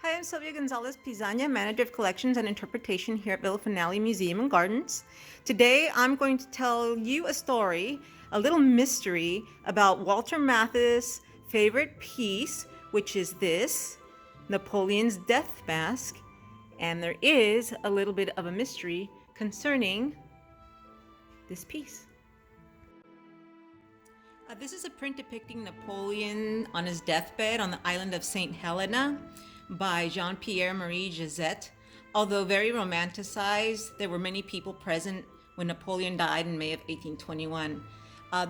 Hi, I'm Sylvia Gonzalez Pizana, Manager of Collections and Interpretation here at Villa Finale Museum and Gardens. Today, I'm going to tell you a story, a little mystery about Walter Matthis' favorite piece, which is this, Napoleon's death mask. And there is a little bit of a mystery concerning this piece. This is a print depicting Napoleon on his deathbed on the island of St. Helena by Jean-Pierre Marie Josette. Although very romanticized, there were many people present when Napoleon died in May of 1821.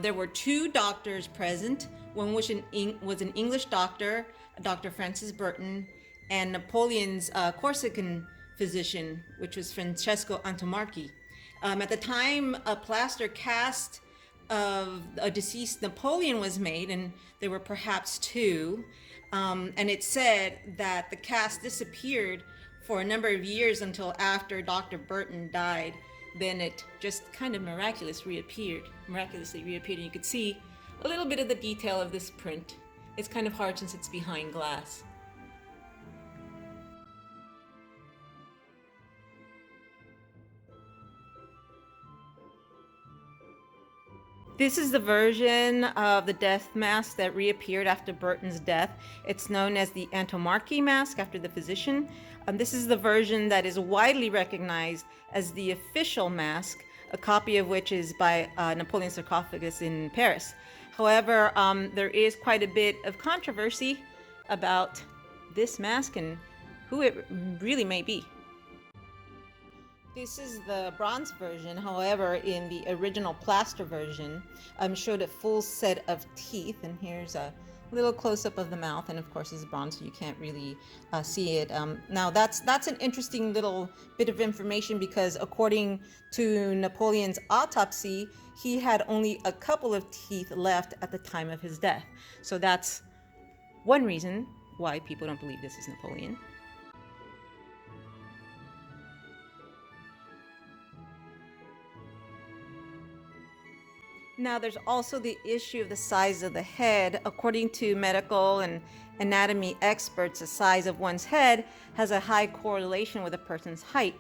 There were two doctors present. One was an English doctor, Dr. Francis Burton, and Napoleon's Corsican physician, which was Francesco Antommarchi. At the time, a plaster cast of a deceased Napoleon was made, and there were perhaps two. And it said that the cast disappeared for a number of years until after Dr. Burton died. Then it just kind of miraculously reappeared. And you could see a little bit of the detail of this print. It's kind of hard since it's behind glass. This is the version of the death mask that reappeared after Burton's death. It's known as the Antommarchi mask after the physician. This is the version that is widely recognized as the official mask, a copy of which is by Napoleon's sarcophagus in Paris. However, there is quite a bit of controversy about this mask and who it really may be. This is the bronze version. However, in the original plaster version, showed a full set of teeth, and here's a little close-up of the mouth, and of course it's bronze, so you can't really see it. Now that's an interesting little bit of information, because according to Napoleon's autopsy, he had only a couple of teeth left at the time of his death. So that's one reason why people don't believe this is Napoleon. Now, there's also the issue of the size of the head. According to medical and anatomy experts, the size of one's head has a high correlation with a person's height.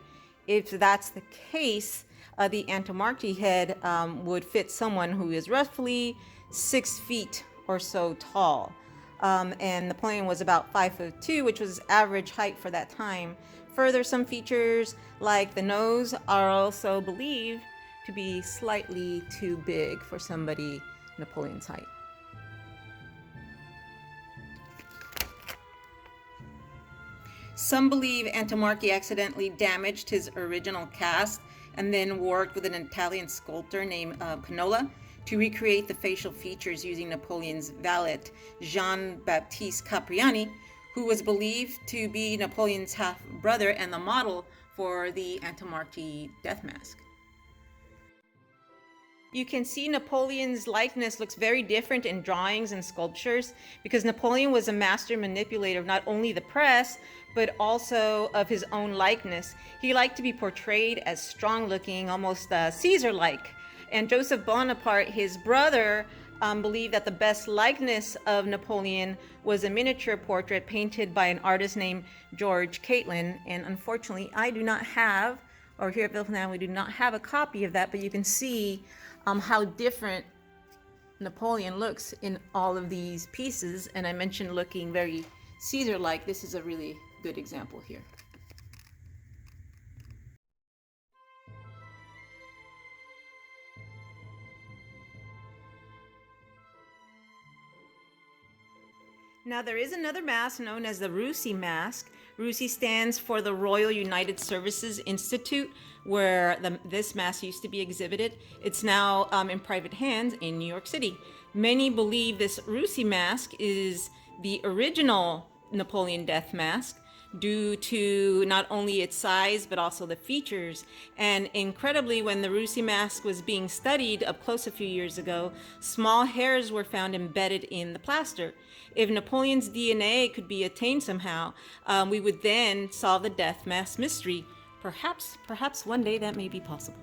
If that's the case, the Antommarchi head would fit someone who is roughly 6 feet or so tall. And Napoleon was about 5'2", which was average height for that time. Further, some features like the nose are also believed to be slightly too big for somebody Napoleon's height. Some believe Antommarchi accidentally damaged his original cast and then worked with an Italian sculptor named Canola to recreate the facial features using Napoleon's valet, Jean-Baptiste Capriani, who was believed to be Napoleon's half-brother and the model for the Antommarchi death mask. You can see Napoleon's likeness looks very different in drawings and sculptures, because Napoleon was a master manipulator of not only the press, but also of his own likeness. He liked to be portrayed as strong-looking, almost Caesar-like. And Joseph Bonaparte, his brother, believed that the best likeness of Napoleon was a miniature portrait painted by an artist named George Catlin. And unfortunately, I do not have, or here at Villa we do not have a copy of that, but you can see how different Napoleon looks in all of these pieces. And I mentioned looking very Caesar-like. This is a really good example here. Now, there is another mask known as the RUSI mask. RUSI stands for the Royal United Services Institute, where this mask used to be exhibited. It's now in private hands in New York City. Many believe this RUSI mask is the original Napoleon death mask, due to not only its size but also the features. And incredibly, when the RUSI mask was being studied up close a few years ago, small hairs were found embedded in the plaster. If Napoleon's DNA could be attained somehow, we would then solve the death mask mystery. Perhaps one day that may be possible.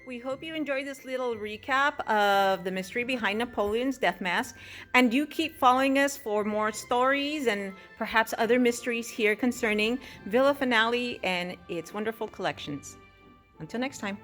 We hope you enjoyed this little recap of the mystery behind Napoleon's death mask, and do keep following us for more stories and perhaps other mysteries here concerning Villa Finale and its wonderful collections. Until next time.